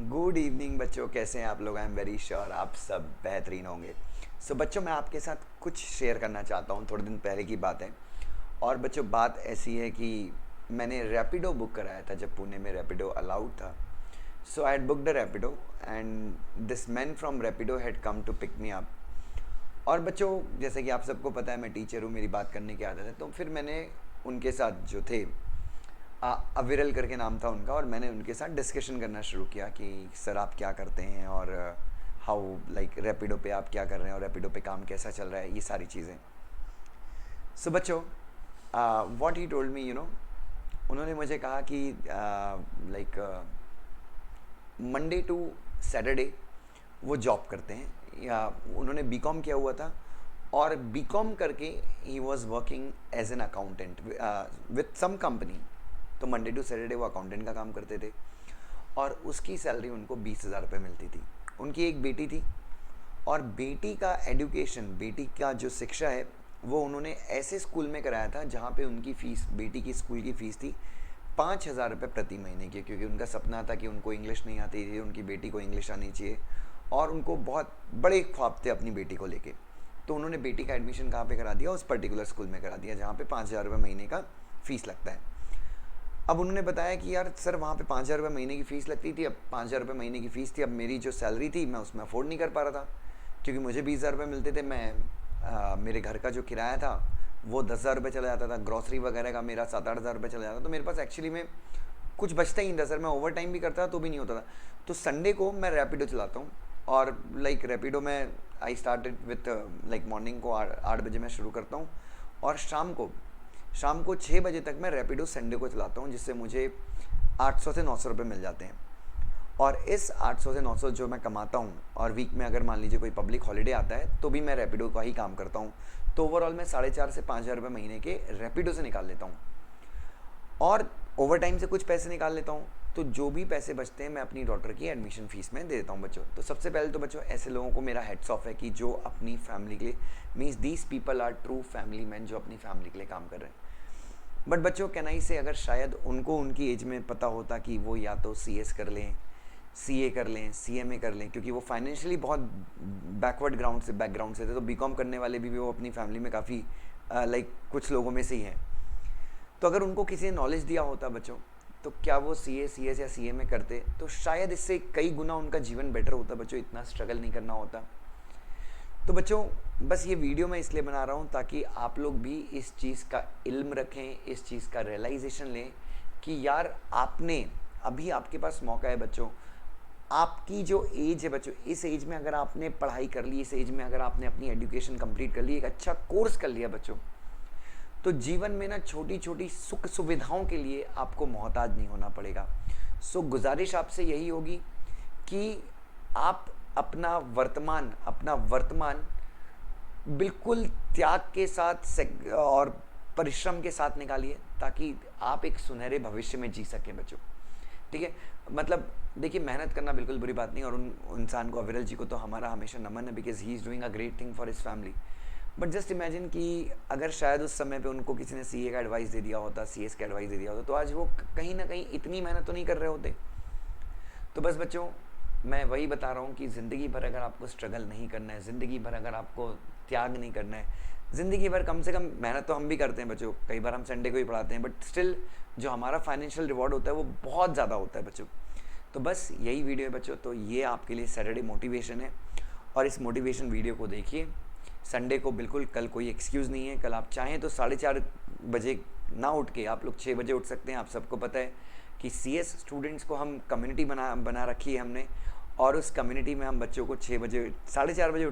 Good evening बच्चों, कैसे हैं आप लोग? आई एम वेरी श्योर आप सब बेहतरीन होंगे। बच्चों, मैं आपके साथ कुछ शेयर करना चाहता हूँ। थोड़े दिन पहले की बात है। और बच्चों, बात ऐसी है कि मैंने रैपिडो बुक कराया था जब पुणे में रैपिडो अलाउड था। So I had booked a Rapido and this man from Rapido had come to pick me up. और बच्चों, जैसे कि आप सबको पता है, मैं टीचर हूँ, मेरी बात करने की आदत है। तो फिर मैंने उनके साथ जो थे, अविरल करके नाम था उनका, और मैंने उनके साथ डिस्कशन करना शुरू किया कि सर आप क्या करते हैं, और हाउ लाइक रैपिडो पे आप क्या कर रहे हैं, और रैपिडो पे काम कैसा चल रहा है, ये सारी चीज़ें। बच्चों, व्हाट ही टोल्ड मी, उन्होंने मुझे कहा कि लाइक मंडे टू सैटरडे वो जॉब करते हैं, या उन्होंने बीकॉम किया हुआ था, और बीकॉम करके ही was working as an accountant with some company. तो मंडे टू सैटरडे वो अकाउंटेंट का काम करते थे, और उसकी सैलरी उनको 20,000 रुपये मिलती थी। उनकी एक बेटी थी, और बेटी का एजुकेशन, बेटी का जो शिक्षा है, वो उन्होंने ऐसे स्कूल में कराया था जहाँ पे उनकी फ़ीस, बेटी की स्कूल की फ़ीस थी 5,000 रुपये प्रति महीने की, क्योंकि उनका सपना था कि उनको इंग्लिश नहीं आती थी, उनकी बेटी को इंग्लिश आनी चाहिए, और उनको बहुत बड़े ख्वाब थे अपनी बेटी को लेके। तो उन्होंने बेटी का एडमिशन कहाँ पे करा दिया? उस पर्टिकुलर स्कूल में करा दिया जहाँ पे 5,000 रुपये महीने का फ़ीस लगता है। अब उन्होंने बताया कि यार सर, वहाँ पे 5,000 रुपये महीने की फ़ीस लगती थी, अब 5,000 रुपये महीने की फ़ीस थी, अब मेरी जो सैलरी थी मैं उसमें अफोर्ड नहीं कर पा रहा था, क्योंकि मुझे 20,000 रुपये मिलते थे। मेरे घर का जो किराया था वो 10,000 रुपये चला जाता था, ग्रॉसरी वगैरह का मेरा 7-8 हज़ार रुपये चला जाता, तो मेरे पास एक्चुअली में कुछ बचता ही नहीं था सर। मैं ओवर टाइम भी करता था तो भी नहीं होता था। तो संडे को मैं रैपिडो चलाता हूँ, और लाइक रैपिडो में I started with like morning को 8 बजे मैं शुरू करता हूँ, और शाम को 6 बजे तक मैं रैपिडो संडे को चलाता हूँ, जिससे मुझे 800 से 900 रुपये मिल जाते हैं। और इस 800 से 900 जो मैं कमाता हूँ, और वीक में अगर मान लीजिए कोई पब्लिक हॉलीडे आता है तो भी मैं रैपिडो का ही काम करता हूँ, तो ओवरऑल मैं 4,500 से 5,000 रुपये महीने के रैपिडो से निकाल लेता हूँ, और ओवर टाइम से कुछ पैसे निकाल लेता हूँ। तो जो भी पैसे बचते हैं मैं अपनी डॉटर की एडमिशन फ़ीस में दे देता हूँ बच्चों। तो सबसे पहले तो बच्चों, ऐसे लोगों को मेरा हेड्स ऑफ है कि जो अपनी फैमिली के लिए, means these people are true family man, जो अपनी फैमिली के लिए काम कर रहे हैं। बट बच्चों, कैनाई से अगर शायद उनको उनकी एज में पता होता कि वो या तो CS कर लें, CA कर लें, CMA कर लें, क्योंकि वो फाइनेंशियली बहुत बैकग्राउंड से थे, तो बीकॉम करने वाले भी वो अपनी फैमिली में काफ़ी लाइक कुछ लोगों में से ही हैं। तो अगर उनको किसी ने नॉलेज दिया होता बच्चों, तो क्या वो CA, CS या CMA करते, तो शायद इससे कई गुना उनका जीवन बेटर होता बच्चों, इतना स्ट्रगल नहीं करना होता। तो बच्चों, बस ये वीडियो मैं इसलिए बना रहा हूँ ताकि आप लोग भी इस चीज़ का इल्म रखें, इस चीज़ का रियलाइजेशन लें कि यार आपने, अभी आपके पास मौका है बच्चों। आपकी जो एज है बच्चों, इस एज में अगर आपने पढ़ाई कर ली, इस एज में अगर आपने अपनी एजुकेशन कंप्लीट कर ली, एक अच्छा कोर्स कर लिया बच्चों, तो जीवन में ना छोटी छोटी सुख सुविधाओं के लिए आपको मोहताज नहीं होना पड़ेगा। गुजारिश आपसे यही होगी कि आप अपना वर्तमान बिल्कुल त्याग के साथ और परिश्रम के साथ निकालिए, ताकि आप एक सुनहरे भविष्य में जी सकें बच्चों। ठीक है, मतलब देखिए, मेहनत करना बिल्कुल बुरी बात नहीं, और उन इंसान को, अविरल जी को, तो हमारा हमेशा नमन है, because he is doing a great thing for his family. But just imagine कि अगर शायद उस समय पे उनको किसी ने CA का एडवाइस दे दिया होता, CS का एडवाइस दे दिया होता, तो आज वो कहीं ना कहीं इतनी मेहनत तो नहीं कर रहे होते। तो बस बच्चों, मैं वही बता रहा हूँ कि ज़िंदगी भर अगर आपको स्ट्रगल नहीं करना है, ज़िंदगी भर अगर आपको त्याग नहीं करना है, ज़िंदगी भर कम से कम मेहनत तो हम भी करते हैं बच्चों, कई बार हम संडे को ही पढ़ाते हैं, बट स्टिल जो हमारा फाइनेंशियल रिवॉर्ड होता है वो बहुत ज़्यादा होता है बच्चों। तो बस यही वीडियो है बच्चों, तो ये आपके लिए सैटरडे मोटिवेशन है, और इस मोटिवेशन वीडियो को देखिए। संडे को बिल्कुल कल कोई एक्सक्यूज़ नहीं है, कल आप चाहें तो 4:30 बजे ना उठ के आप लोग 6 बजे उठ सकते हैं। आप सबको पता है कि CS स्टूडेंट्स को हम कम्युनिटी बना रखी है हमने, और उस कम्युनिटी में हम बच्चों को 6 बजे, 4:30 बजे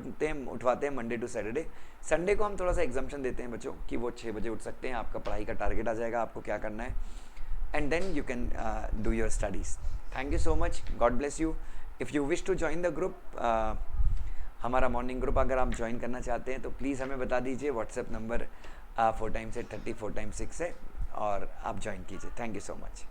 उठवाते हैं मंडे टू सैटरडे। संडे को हम थोड़ा सा एग्जाम्पशन देते हैं बच्चों कि वो 6 बजे उठ सकते हैं, आपका पढ़ाई का टारगेट आ जाएगा, आपको क्या करना है, and then you can do your studies. Thank you so much, God bless you. If you wish to join the group, हमारा मॉर्निंग ग्रुप अगर आप ज्वाइन करना चाहते हैं तो प्लीज़ हमें बता दीजिए। व्हाट्सएप नंबर 4 टाइम्स 8 30 4 टाइम्स 6 है, और आप ज्वाइन कीजिए। Thank you so much.